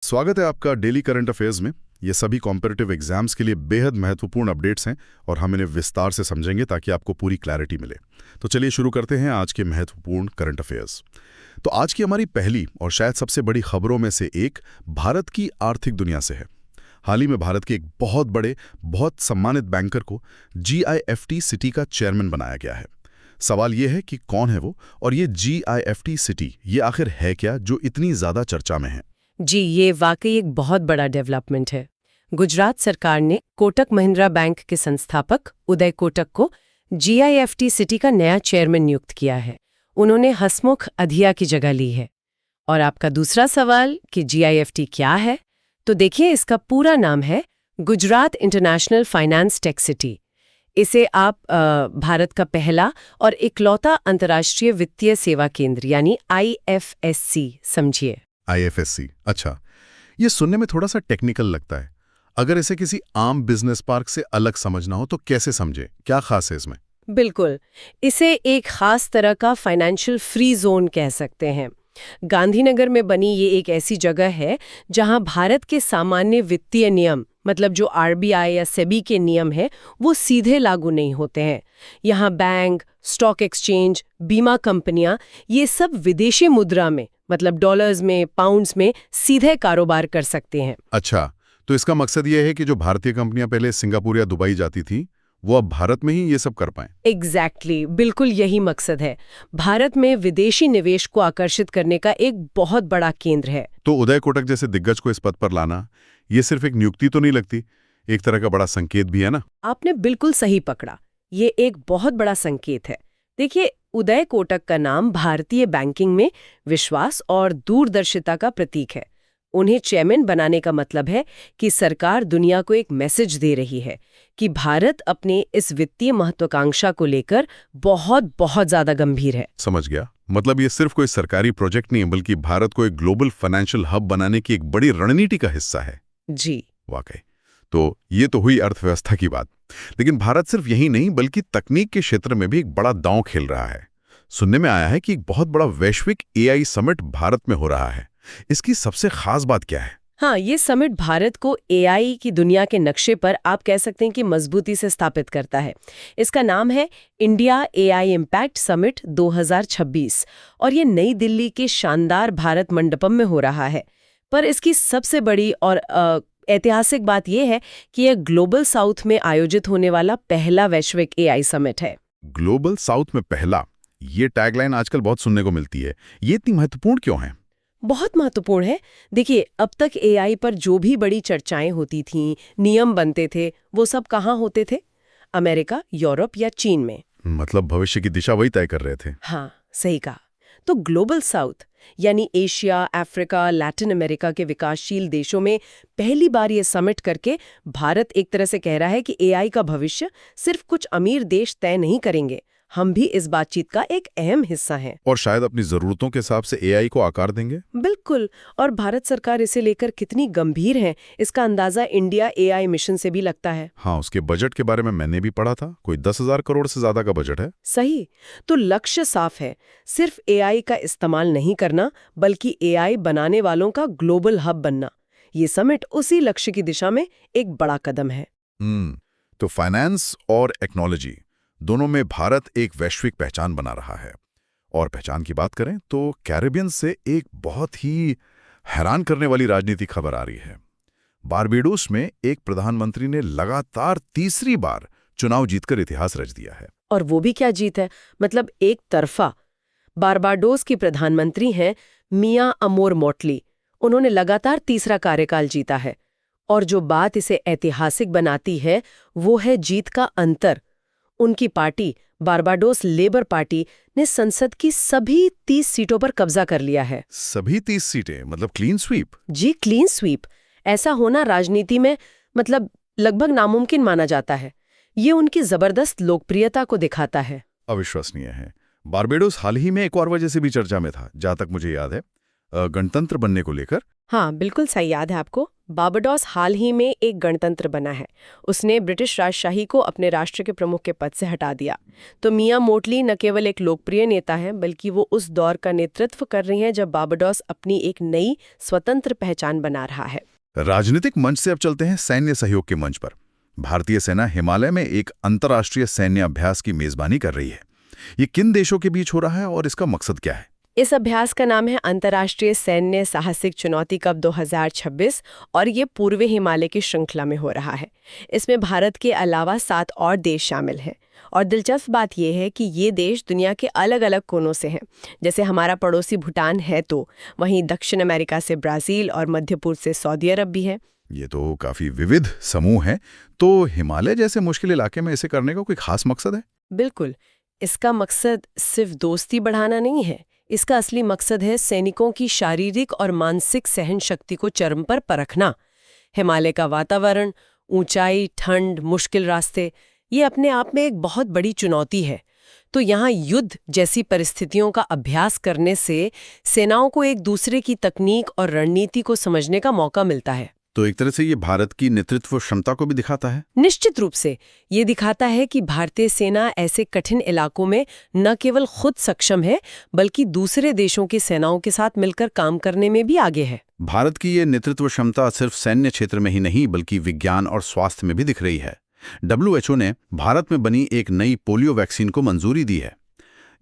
स्वागत है आपका डेली करंट अफेयर्स में। ये सभी कॉम्पिटिटिव एग्जाम्स के लिए बेहद महत्वपूर्ण अपडेट्स हैं और हम इन्हें विस्तार से समझेंगे ताकि आपको पूरी क्लैरिटी मिले। तो चलिए शुरू करते हैं आज के महत्वपूर्ण करंट अफेयर्स। तो आज की हमारी पहली और शायद सबसे बड़ी खबरों में से एक भारत की आर्थिक दुनिया से है। हाल ही में भारत के एक बहुत बड़े, बहुत सम्मानित बैंकर को GIFT सिटी का चेयरमैन बनाया गया है। सवाल यह है कि कौन है वो, और ये GIFT सिटी ये आखिर है क्या जो इतनी ज्यादा चर्चा में है। जी, ये वाकई एक बहुत बड़ा डेवलपमेंट है। गुजरात सरकार ने कोटक महिंद्रा बैंक के संस्थापक उदय कोटक को GIFT सिटी का नया चेयरमैन नियुक्त किया है। उन्होंने हसमुख अधिया की जगह ली है। और आपका दूसरा सवाल कि GIFT क्या है, तो देखिए, इसका पूरा नाम है Gujarat international finance tech city. इसे आप भारत का पहला और इकलौता अंतर्राष्ट्रीय वित्तीय सेवा केंद्र यानी IFSC समझिए। IFSC, अच्छा, ये सुनने में थोड़ा सा टेक्निकल लगता है। अगर इसे किसी आम बिजनेस पार्क से अलग समझना हो तो कैसे समझे, क्या खास है इसमें? बिल्कुल, इसे एक खास तरह का फाइनेंशियल फ्री जोन कह सकते हैं। गांधीनगर में बनी ये एक ऐसी जगह है जहां भारत के सामान्य वित्तीय नियम, मतलब जो RBI या सेबी के नियम है, वो सीधे लागू नहीं होते हैं। यहाँ बैंक, स्टॉक एक्सचेंज, बीमा कंपनियां, ये सब विदेशी मुद्रा में, मतलब डॉलर्स में, पाउंड्स में सीधे कारोबार कर सकते हैं। अच्छा, तो इसका मकसद ये है कि जो भारतीय कंपनियां पहले सिंगापुर या दुबई जाती थी, वो अब भारत में ही ये सब कर पाएं। एग्जैक्टली, बिल्कुल यही मकसद है। भारत में विदेशी निवेश को आकर्षित करने का एक बहुत बड़ा केंद्र है। तो उदय कोटक जैसे दिग्गज को इस पद पर लाना, ये सिर्फ एक नियुक्ति तो नहीं लगती, एक तरह का बड़ा संकेत भी है ना? आपने बिल्कुल सही पकड़ा, ये एक बहुत बड़ा संकेत है। देखिए, उदय कोटक का नाम भारतीय बैंकिंग में विश्वास और दूरदर्शिता का प्रतीक है। उन्हें चेयरमैन बनाने का मतलब है कि सरकार दुनिया को एक मैसेज दे रही है कि भारत अपने इस वित्तीय महत्वाकांक्षा को लेकर बहुत बहुत ज्यादा गंभीर है। समझ गया। मतलब ये सिर्फ कोई सरकारी प्रोजेक्ट नहीं है, बल्कि भारत को एक ग्लोबल फाइनेंशियल हब बनाने की एक बड़ी रणनीति का हिस्सा है। जी, वाकई। तो ये तो हुई अर्थव्यवस्था की बात, लेकिन भारत सिर्फ यही नहीं बल्कि तकनीक के क्षेत्र में भी एक बड़ा दांव खेल रहा है। सुनने में आया है कि एक बहुत बड़ा वैश्विक AI समिट भारत में हो रहा है। इसकी सबसे खास बात क्या है? हाँ, ये समिट भारत को AI की दुनिया के नक्शे पर, आप कह सकते हैं कि मजबूती से स्थापित करता है। इसका नाम है इंडिया AI इम्पैक्ट समिट 2026 और ये नई दिल्ली के शानदार भारत मंडपम में हो रहा है। पर इसकी सबसे बड़ी और ऐतिहासिक बात यह है कि यह ग्लोबल साउथ में आयोजित होने वाला पहला वैश्विक AI समिट है। ग्लोबल साउथ में पहला, ये टैगलाइन आजकल बहुत सुनने को मिलती है। ये इतनी महत्वपूर्ण क्यों है? बहुत महत्वपूर्ण है। देखिए, अब तक AI पर जो भी बड़ी चर्चाएं होती थीं, नियम बनते थे, वो सब कहाँ होते थे? अमेरिका, यूरोप या चीन में। मतलब भविष्य की दिशा वही तय कर रहे थे। हाँ, सही कहा। तो ग्लोबल साउथ यानी एशिया, अफ्रीका, लैटिन अमेरिका के विकासशील देशों में पहली बार ये समिट करके भारत एक तरह से कह रहा है कि AI का भविष्य सिर्फ कुछ अमीर देश तय नहीं करेंगे, हम भी इस बातचीत का एक अहम हिस्सा हैं। और शायद अपनी जरूरतों के हिसाब से AI को आकार देंगे। बिल्कुल, और भारत सरकार इसे लेकर कितनी गंभीर है, इसका अंदाजा इंडिया AI मिशन से भी लगता है। हाँ, उसके बजट के बारे में मैंने भी पढ़ा था, कोई 10,000 करोड़ से ज्यादा का बजट है। सही, तो लक्ष्य साफ है, सिर्फ AI का इस्तेमाल नहीं करना, बल्कि AI बनाने वालों का ग्लोबल हब बनना। ये समिट उसी लक्ष्य की दिशा में एक बड़ा कदम है। तो फाइनेंस और टेक्नोलॉजी दोनों में भारत एक वैश्विक पहचान बना रहा है। और पहचान की बात करें तो कैरिबियन से एक बहुत ही हैरान करने वाली राजनीतिक खबर आ रही है। बारबेडोस में एक प्रधानमंत्री ने लगातार तीसरी बार चुनाव जीतकर इतिहास रच दिया है। और वो भी क्या जीत है, मतलब एक तरफा। बारबाडोस की प्रधानमंत्री हैं मिया अमोर मोटली। उन्होंने लगातार तीसरा कार्यकाल जीता है। और जो बात इसे ऐतिहासिक बनाती है वो है जीत का अंतर। उनकी पार्टी बारबाडोस लेबर पार्टी ने संसद की सभी 30 सीटों पर कब्जा कर लिया है। सभी 30 सीटें, मतलब क्लीन स्वीप? जी, क्लीन स्वीप। ऐसा होना राजनीति में मतलब लगभग नामुमकिन माना जाता है। ये उनकी जबरदस्त लोकप्रियता को दिखाता है। अविश्वसनीय है। बारबेडोस हाल ही में एक और वजह से भी चर्चा में था, जहां तक मुझे याद है। गणतंत्र बनने को लेकर? हाँ, बिल्कुल सही याद है आपको। बारबाडोस हाल ही में एक गणतंत्र बना है। उसने ब्रिटिश राजशाही को अपने राष्ट्र के प्रमुख के पद से हटा दिया। तो मिया मोटली न केवल एक लोकप्रिय नेता हैं, बल्कि वो उस दौर का नेतृत्व कर रही हैं जब बारबाडोस अपनी एक नई स्वतंत्र पहचान बना रहा है। राजनीतिक मंच से अब चलते हैं सैन्य सहयोग के मंच पर। भारतीय सेना हिमालय में एक अंतर्राष्ट्रीय सैन्य अभ्यास की मेजबानी कर रही है। ये किन देशों के बीच हो रहा है और इसका मकसद क्या है? इस अभ्यास का नाम है अंतर्राष्ट्रीय सैन्य साहसिक चुनौती कप 2026 और ये पूर्वी हिमालय की श्रृंखला में हो रहा है। इसमें भारत के अलावा 7 और देश शामिल हैं। और दिलचस्प बात यह है कि ये देश दुनिया के अलग अलग कोनों से हैं। जैसे हमारा पड़ोसी भूटान है, तो वहीं दक्षिण अमेरिका से ब्राज़ील और मध्य पूर्व से सऊदी अरब भी है। ये तो काफी विविध समूह है। तो हिमालय जैसे मुश्किल इलाके में इसे करने का कोई खास मकसद है? बिल्कुल, इसका मकसद सिर्फ दोस्ती बढ़ाना नहीं है। इसका असली मकसद है सैनिकों की शारीरिक और मानसिक सहन शक्ति को चरम पर परखना। हिमालय का वातावरण, ऊंचाई, ठंड, मुश्किल रास्ते, ये अपने आप में एक बहुत बड़ी चुनौती है। तो यहाँ युद्ध जैसी परिस्थितियों का अभ्यास करने से सेनाओं को एक दूसरे की तकनीक और रणनीति को समझने का मौका मिलता है। तो एक तरह से ये भारत की नेतृत्व क्षमता को भी दिखाता है? निश्चित रूप से ये दिखाता है कि भारतीय सेना ऐसे कठिन इलाकों में न केवल खुद सक्षम है, बल्कि दूसरे देशों की सेनाओं के साथ मिलकर काम करने में भी आगे है। भारत की ये नेतृत्व क्षमता सिर्फ सैन्य क्षेत्र में ही नहीं, बल्कि विज्ञान और स्वास्थ्य में भी दिख रही है। WHO ने भारत में बनी एक नई पोलियो वैक्सीन को मंजूरी दी है।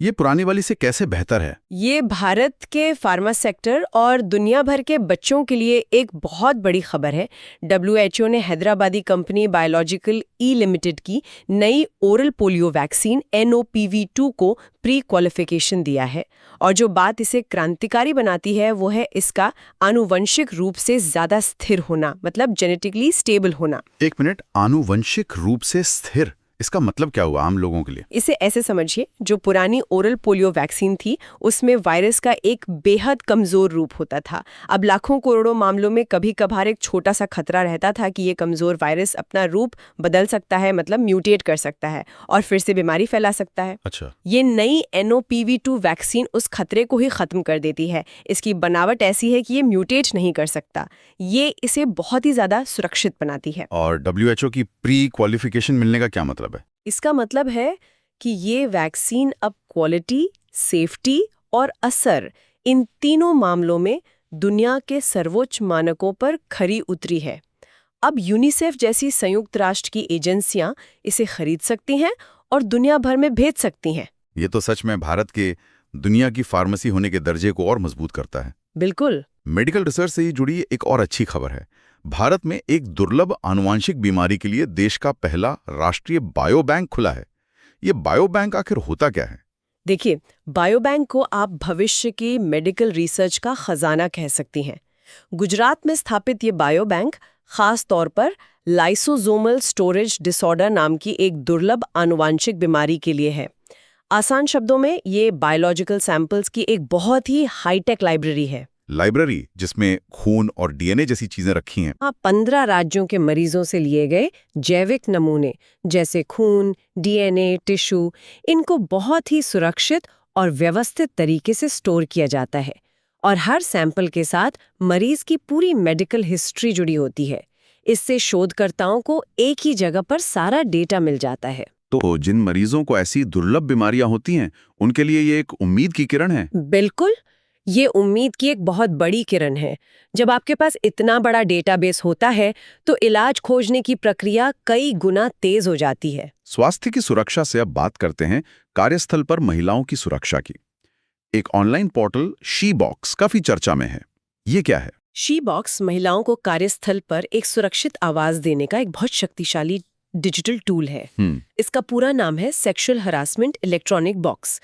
ये पुरानी वाली से कैसे बेहतर है? ये भारत के फार्मा सेक्टर और दुनिया भर के बच्चों के लिए एक बहुत बड़ी खबर है। WHO ने हैदराबादी कंपनी बायोलॉजिकल ई लिमिटेड की नई ओरल पोलियो वैक्सीन NOPV2 को प्री क्वालिफिकेशन दिया है। और जो बात इसे क्रांतिकारी बनाती है वो है इसका आनुवंशिक रूप से ज्यादा स्थिर होना, मतलब जेनेटिकली स्टेबल होना। 1 मिनट, आनुवंशिक रूप से स्थिर, इसका मतलब क्या हुआ आम लोगों के लिए? इसे ऐसे समझिए, जो पुरानी ओरल पोलियो वैक्सीन थी उसमें वायरस का एक बेहद कमजोर रूप होता था। अब लाखों करोड़ों मामलों में कभी कभार एक छोटा सा खतरा रहता था कि ये कमजोर वायरस अपना रूप बदल सकता है, मतलब म्यूटेट कर सकता है और फिर से बीमारी फैला सकता है। अच्छा। ये नई NOPV2 वैक्सीन उस खतरे को ही खत्म कर देती है। इसकी बनावट ऐसी है कि ये म्यूटेट नहीं कर सकता। ये इसे बहुत ही ज्यादा सुरक्षित बनाती है। और WHO की प्री क्वालिफिकेशन मिलने का क्या मतलब है? इसका मतलब है कि ये वैक्सीन अब क्वालिटी, सेफ्टी और असर, इन तीनों मामलों में दुनिया के सर्वोच्च मानकों पर खरी उतरी है। अब यूनिसेफ जैसी संयुक्त राष्ट्र की एजेंसियां इसे खरीद सकती हैं और दुनिया भर में भेज सकती हैं। ये तो सच में भारत के दुनिया की फार्मेसी होने के दर्जे को और मजबूत करता है। बिल्कुल। मेडिकल रिसर्च से ही जुड़ी एक और अच्छी खबर है। भारत में एक दुर्लभ आनुवांशिक बीमारी के लिए देश का पहला राष्ट्रीय बायो बैंक खुला है। ये बायो बैंक आखिर होता क्या है? देखिए, बायो बैंक को आप भविष्य की मेडिकल रिसर्च का खजाना कह सकती हैं। गुजरात में स्थापित ये बायो बैंक खास तौर पर लाइसोसोमल स्टोरेज डिसऑर्डर नाम की एक दुर्लभ आनुवांशिक बीमारी के लिए है। आसान शब्दों में ये बायोलॉजिकल सैंपल्स की एक बहुत ही हाईटेक लाइब्रेरी है। लाइब्रेरी जिसमें खून और DNA जैसी चीजें रखी हैं। 15 राज्यों के मरीजों से लिए गए जैविक नमूने जैसे खून, DNA, टिश्यू, इनको बहुत ही सुरक्षित और व्यवस्थित तरीके से स्टोर किया जाता है। और हर सैंपल के साथ मरीज की पूरी मेडिकल हिस्ट्री जुड़ी होती है। इससे शोधकर्ताओं को एक ही जगह पर सारा डेटा मिल जाता है। तो जिन मरीजों को ऐसी दुर्लभ बीमारियां होती हैं, उनके लिए ये एक उम्मीद की किरण है। बिल्कुल, ये उम्मीद की एक बहुत बड़ी किरण है। जब आपके पास इतना बड़ा डेटाबेस होता है तो इलाज खोजने की प्रक्रिया कई गुना तेज हो जाती है। स्वास्थ्य की सुरक्षा से अब बात करते हैं कार्यस्थल पर महिलाओं की सुरक्षा की। एक ऑनलाइन पोर्टल शी बॉक्स काफी चर्चा में है। ये क्या है? शी बॉक्स महिलाओं को कार्यस्थल पर एक सुरक्षित आवाज देने का एक बहुत शक्तिशाली डिजिटल टूल है। इसका पूरा नाम है सेक्सुअल हरासमेंट इलेक्ट्रॉनिक बॉक्स।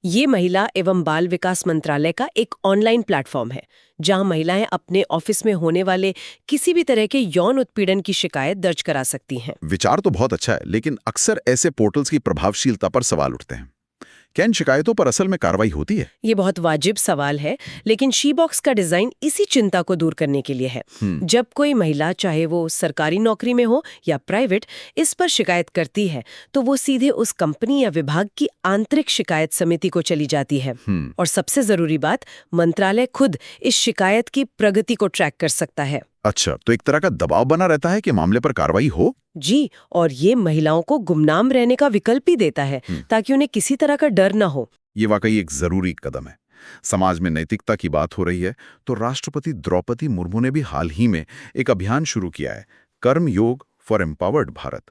ये महिला एवं बाल विकास मंत्रालय का एक ऑनलाइन प्लेटफॉर्म है जहां महिलाएं अपने ऑफिस में होने वाले किसी भी तरह के यौन उत्पीड़न की शिकायत दर्ज करा सकती हैं। विचार तो बहुत अच्छा है, लेकिन अक्सर ऐसे पोर्टल्स की प्रभावशीलता पर सवाल उठते हैं। क्या इन शिकायतों पर असल में कार्रवाई होती है? ये बहुत वाजिब सवाल है, लेकिन शी बॉक्स का डिजाइन इसी चिंता को दूर करने के लिए है। जब कोई महिला, चाहे वो सरकारी नौकरी में हो या प्राइवेट, इस पर शिकायत करती है तो वो सीधे उस कंपनी या विभाग की आंतरिक शिकायत समिति को चली जाती है। और सबसे जरूरी बात, मंत्रालय खुद इस शिकायत की प्रगति को ट्रैक कर सकता है। अच्छा, तो एक तरह का दबाव बना रहता है कि मामले पर कार्रवाई हो? जी, और ये महिलाओं को गुमनाम रहने का विकल्प भी देता है ताकि उन्हें किसी तरह का डर न हो। ये वाकई एक जरूरी कदम है। समाज में नैतिकता की बात हो रही है तो राष्ट्रपति द्रौपदी मुर्मू ने भी हाल ही में एक अभियान शुरू किया है, कर्म योग फॉर एम्पावर्ड भारत।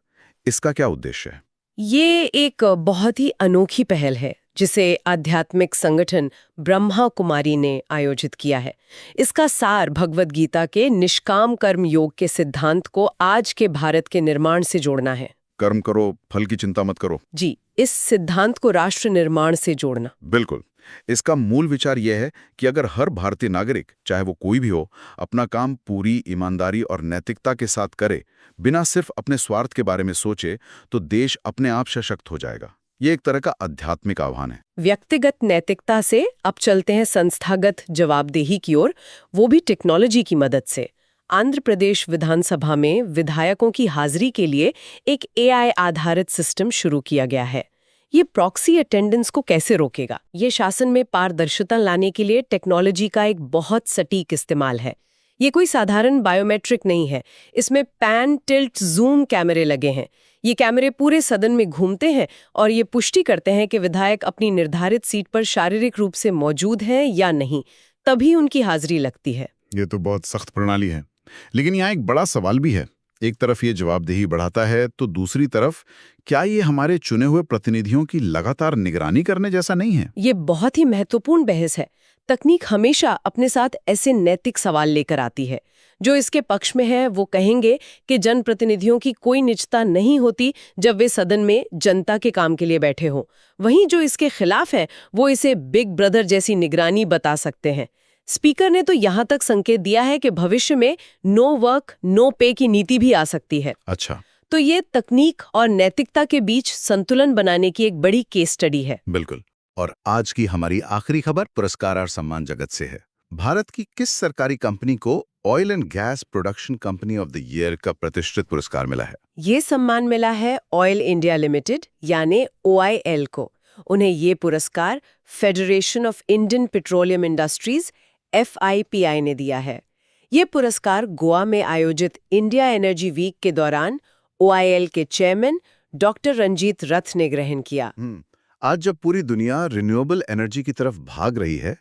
इसका क्या उद्देश्य है? ये एक बहुत ही अनोखी पहल है जिसे आध्यात्मिक संगठन ब्रह्मा कुमारी ने आयोजित किया है। इसका सार भगवद गीता के निष्काम कर्म योग के सिद्धांत को आज के भारत के निर्माण से जोड़ना है। कर्म करो, फल की चिंता मत करो। जी, इस सिद्धांत को राष्ट्र निर्माण से जोड़ना। बिल्कुल। इसका मूल विचार यह है कि अगर हर भारतीय नागरिक, चाहे वो कोई भी हो, अपना काम पूरी ईमानदारी और नैतिकता के साथ करे, बिना सिर्फ अपने स्वार्थ के बारे में सोचे, तो देश अपने आप सशक्त हो जाएगा। ये एक तरह का आध्यात्मिक आह्वान है। व्यक्तिगत नैतिकता से अब चलते हैं संस्थागत जवाबदेही की ओर, वो भी टेक्नोलॉजी की मदद से। आंध्र प्रदेश विधानसभा में विधायकों की हाजिरी के लिए एक AI आधारित सिस्टम शुरू किया गया है। ये प्रॉक्सी अटेंडेंस को कैसे रोकेगा? ये शासन में पारदर्शिता लाने के लिए टेक्नोलॉजी का एक बहुत सटीक इस्तेमाल है। ये कोई साधारण बायोमेट्रिक नहीं है। इसमें पैन, टिल्ट, जूम कैमरे लगे हैं। ये कैमरे पूरे सदन में घूमते हैं और ये पुष्टि करते हैं कि विधायक अपनी निर्धारित सीट पर शारीरिक रूप से मौजूद हैं या नहीं, तभी उनकी हाजिरी लगती है। ये तो बहुत सख्त प्रणाली है, लेकिन यहाँ एक बड़ा सवाल भी है। एक तरफ ये जवाबदेही बढ़ाता है तो दूसरी तरफ क्या ये हमारे चुने हुए प्रतिनिधियों की लगातार निगरानी करने जैसा नहीं है? ये बहुत ही महत्वपूर्ण बहस है। तकनीक हमेशा अपने साथ ऐसे नैतिक सवाल लेकर आती है। जो इसके पक्ष में है वो कहेंगे कि जनप्रतिनिधियों की कोई निजता नहीं होती जब वे सदन में जनता के काम के लिए बैठे हों। वहीं जो इसके खिलाफ है वो इसे बिग ब्रदर जैसी निगरानी बता सकते हैं। स्पीकर ने तो यहाँ तक संकेत दिया है कि भविष्य में नो वर्क नो पे की नीति भी आ सकती है। अच्छा, तो ये तकनीक और नैतिकता के बीच संतुलन बनाने की एक बड़ी केस स्टडी है। बिल्कुल। और आज की हमारी आखिरी खबर पुरस्कार और सम्मान जगत से है। भारत की किस सरकारी कंपनी को oil and gas production company of the year का प्रतिष्ठित पुरस्कार मिला है? ये सम्मान मिला है ऑयल इंडिया लिमिटेड यानी OIL को। उन्हें ये पुरस्कार federation of Indian petroleum industries FIPI ने दिया है। ये पुरस्कार गोवा में आयोजित इंडिया एनर्जी वीक के दौरान OIL के चेयरमैन डॉक्टर रंजीत रथ ने ग्रहण किया। आज जब पूरी दुनिया रिन्यूएबल एनर्जी की तरफ भाग रही है,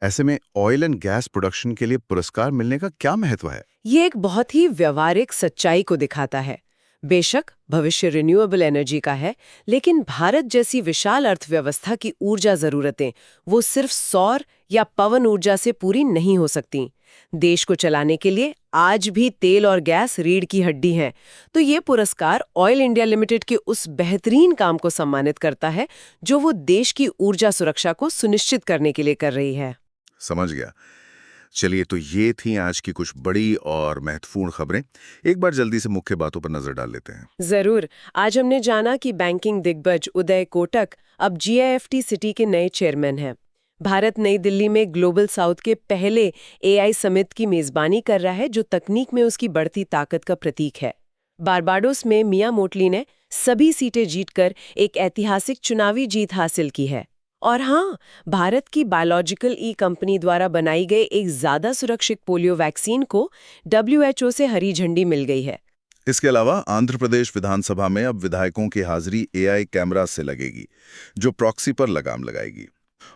ऐसे में ऑयल एंड गैस प्रोडक्शन के लिए पुरस्कार मिलने का क्या महत्व है? ये एक बहुत ही व्यवहारिक सच्चाई को दिखाता है। बेशक भविष्य रिन्यूएबल एनर्जी का है, लेकिन भारत जैसी विशाल अर्थव्यवस्था की ऊर्जा जरूरतें वो सिर्फ सौर या पवन ऊर्जा से पूरी नहीं हो सकती। देश को चलाने के लिए आज भी तेल और गैस रीढ़ की हड्डी हैं। तो ये पुरस्कार ऑयल इंडिया लिमिटेड के उस बेहतरीन काम को सम्मानित करता है जो वो देश की ऊर्जा सुरक्षा को सुनिश्चित करने के लिए कर रही है। समझ गया। चलिए, तो ये थी आज की कुछ बड़ी और महत्वपूर्ण खबरें। एक बार जल्दी से मुख्य बातों पर नजर डाल लेते हैं। जरूर। आज हमने जाना कि बैंकिंग दिग्गज उदय कोटक अब GIFT सिटी के नए चेयरमैन हैं। भारत नई दिल्ली में ग्लोबल साउथ के पहले AI समिट की मेजबानी कर रहा है जो तकनीक में उसकी बढ़ती ताकत का प्रतीक है। बारबाडोस में मिया मोटली ने सभी सीटें जीतकर एक ऐतिहासिक चुनावी जीत हासिल की है। और हाँ, भारत की बायोलॉजिकल कंपनी द्वारा बनाई गई एक ज्यादा सुरक्षित पोलियो वैक्सीन को WHO से हरी झंडी मिल गई है। इसके अलावा आंध्र प्रदेश विधानसभा में अब विधायकों की हाजिरी AI कैमरा से लगेगी, जो प्रॉक्सी पर लगाम लगाएगी।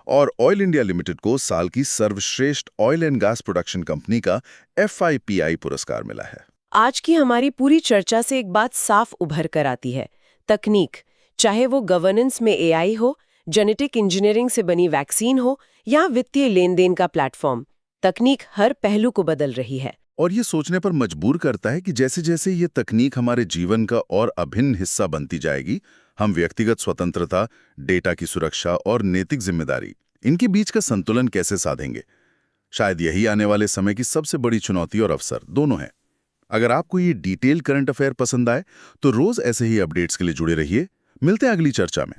और ऑयल इंडिया लिमिटेड को साल की सर्वश्रेष्ठ oil and gas production company का FIPI पुरस्कार मिला है। आज की हमारी पूरी चर्चा से एक बात साफ उभर कर आती है। तकनीक, चाहे वो गवर्नेंस में AI हो, जेनेटिक इंजीनियरिंग से बनी वैक्सीन हो या वित्तीय लेन देन का प्लेटफॉर्म, तकनीक हर पहलू को बदल रही है। और ये सोचने पर मजबूर करता है कि जैसे जैसे ये तकनीक हमारे जीवन का और अभिन्न हिस्सा बनती जाएगी, हम व्यक्तिगत स्वतंत्रता, डेटा की सुरक्षा और नैतिक जिम्मेदारी, इनके बीच का संतुलन कैसे साधेंगे? शायद यही आने वाले समय की सबसे बड़ी चुनौती और अवसर दोनों है। अगर आपको ये डिटेल करंट अफेयर पसंद आए तो रोज ऐसे ही अपडेट्स के लिए जुड़े रहिए। मिलते हैं अगली चर्चा में।